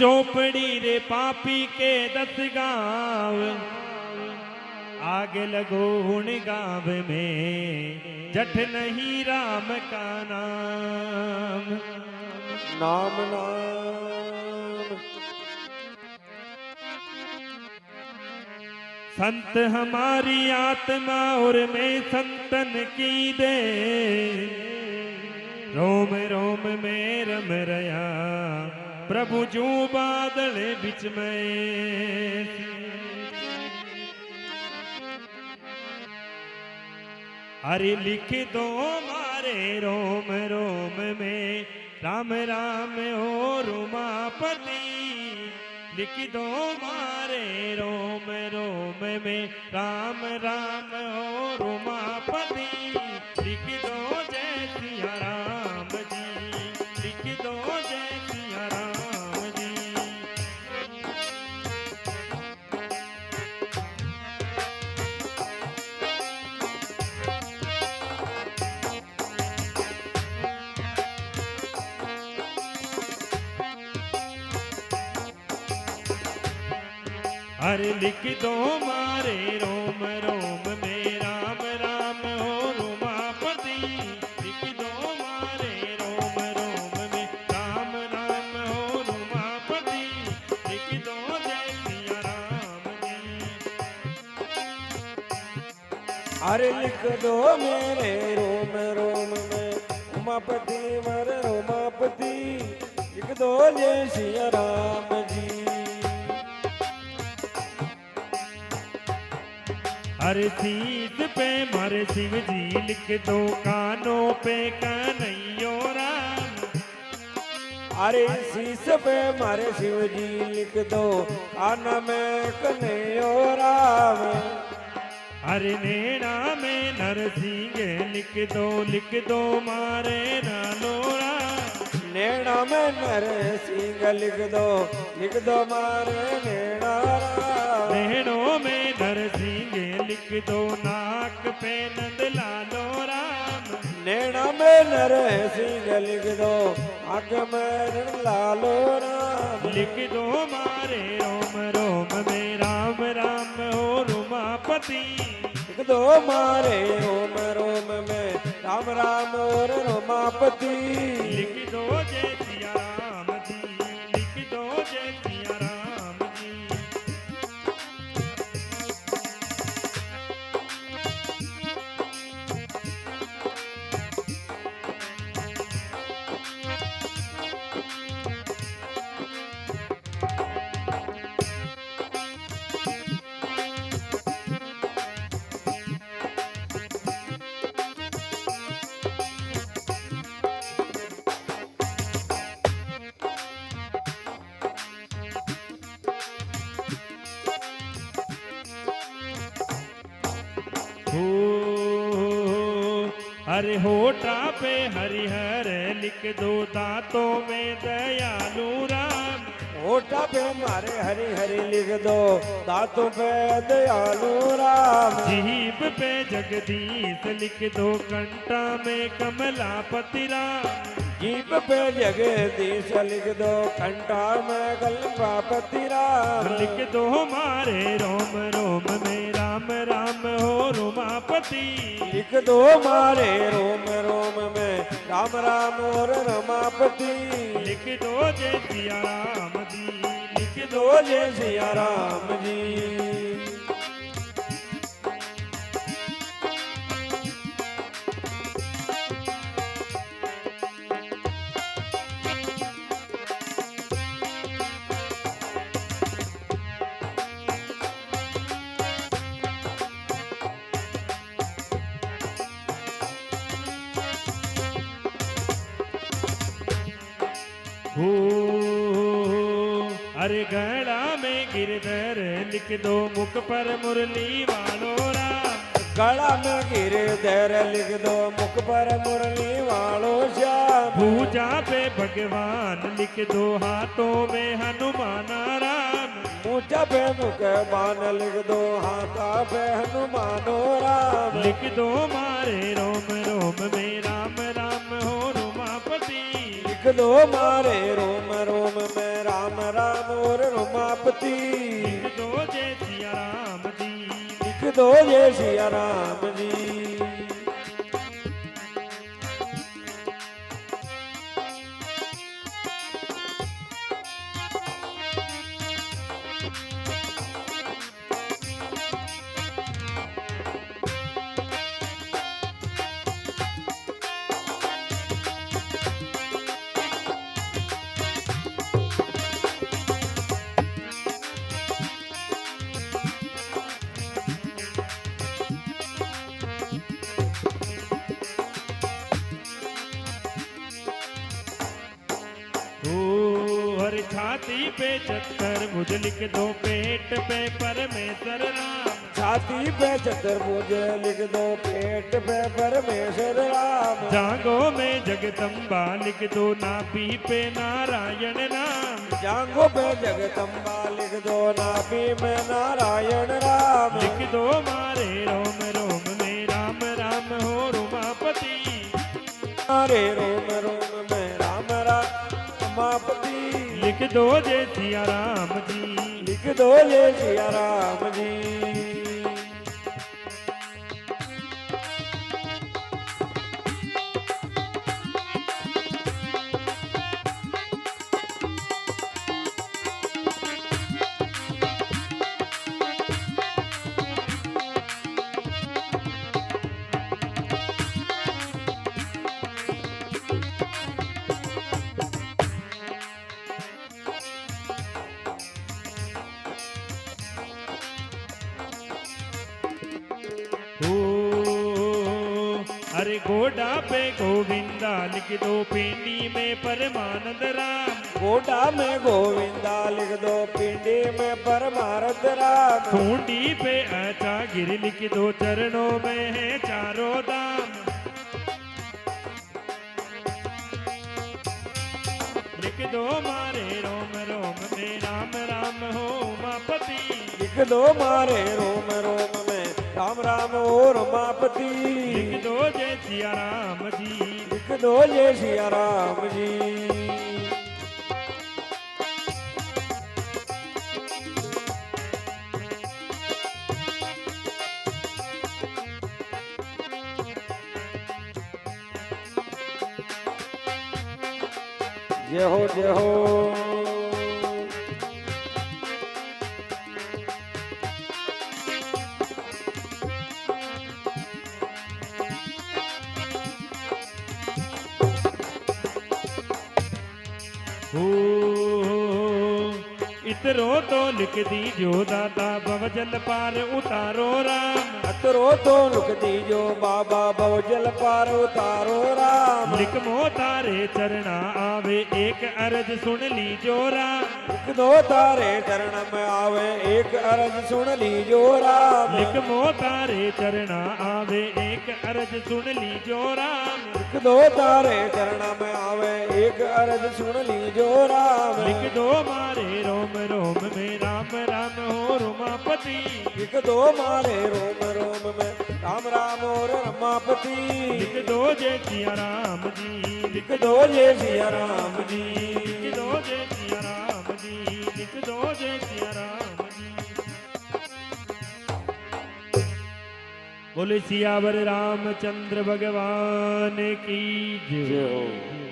चौपड़ी रे पापी के 10 गाँव आगे लगो उन गाँव में जठ नहीं राम का नाम नाम नाम। संत हमारी आत्मा और मैं संतन की दे रोम रोम में रम रया प्रभु जू बादल बिच में। अरे लिख दो मारे रोम रोम में राम राम ओ रुमापति लिख दो मारे रोम रोम में राम राम ओ रुमापति लिख दो जय सिया राम जी लिख दो जय सिया राम जी। अरे लिख दो मारे रोम रोम में राम राम हो रुमापति लिख दो मारे रोम रोम में राम राम हो रुमापति लिख दो जय सिया राम जी। अरे लिख दो मेरे रोम रोम में उमापति वर रोमापति लिख दो जय सिया राम जी। अरे शीश पे मारे शिव जी लिख दो कानों पे कन्हैया राम। अरे शीश पे मारे शिव जी लिख दो कान में कन्हैया राम। अरे नैना में नरसिंह लिख दो मारे नानो राम। नैना में नरसिंह लिख दो मारे नैना राम। नैनों में नरसिंह लिख दो नाक पे नंद लालो राम। नैना में नरसिंह लिख दो आंख में नंद लालो राम। लिख दो मारे रोम रोम में राम राम हो रुमापति लिख दो मारे रोम रोम में राम राम और रोमापति लिख दो जय सिया राम जी लिख दो जय सिया राम जी। अरे होठा पे हरिहर लिख दो दांतों में दयालु राम। होठा पे मारे हरि हरि लिख दो दांतों पे दयालु राम। जीभ पे जगदीश लिख दो कंठा में कमलापति राम। जीभ पे जगदीश लिख दो कंठा में कमलापति राम। लिख दो मारे रोम रोम में राम राम हो रुमापति लिख दो मारे रोम रोम में राम राम और रमापति लिख दो जय सिया राम जी लिख दो दो जय सिया राम जी। हो अरे गला में गिरधर लिख दो मुख पर मुरली वालो राम। गला में गिरधर लिख दो मुख पर मुरली वालो श्याम। पूजा पे भगवान लिख दो हाथों में हनुमान राम। पूजा पे मुख बान लिख दो हाथा पे हनुमानो राम। लिख दो मारे रोम रोम में राम राम हो रुमापति लिख दो मारे रोम रोम में राम राम और रमापति लिख दो जय सिया राम जी। लिख दो जय सिया राम जी। हर छाती पे 70 मुझ लिख दो पेट पे परमेश्वर राम। छाती पे चतुर्भुज लिख दो पेट पे परमेश्वर राम। जांगों में जगदम्बा लिख दो नाभि पे नारायण नाम। जांगों पे जगदम्बा लिख दो नाभि में नारायण राम। लिख दो मारे रोम रोम में राम राम हो रुमापति। हरे रोम रोम में राम राम रमापति। लिख दो जय सिया राम जी। लिख दो जय सिया राम जी। अरे गोडा पे गोविंदा लिख दो पिंडी में परमानंद राम। गोडा में गोविंदा लिख दो पिंडी में परमानंद राम। खूंडी पे आचा गिर लिख दो चरणों में है चारों धाम। लिख दो मारे रोम रोम में राम राम हो उमापति। लिख दो मारे रोम रोम में राम राम हो रमापति। लिख दो जय सिया राम जी। लिख दो जय सिया राम जी। जय हो जय हो। इतरो तो लिख दीजो दादा भवजल पार उतारो राम। अतरो तो लुक दीजो बाबा भवजल पार उतारो राम। लिख मो तारे चरना आवे एक अर्ज सुन लीजो राम। लिख दो तारे चरण में आवे एक अर्ज सुन लीजो राम। लिख मो तारे चरना आवे एक अर्ज सुन लीजो राम। लिख दो तारे चरण में आवे एक अर्ज सुन लीजो राम। लिख दो मारे रोम रोम में राम राम हो रुमापति। लिख दो मारे रोम रोम में राम राम और रमापति। लिख दो जय सिया राम जी। लिख दो जय सिया राम जी। लिख दो जय सिया राम जी। लिख दो जय सिया राम जी। बोले सियावर रामचंद्र भगवान की जय। जय हो।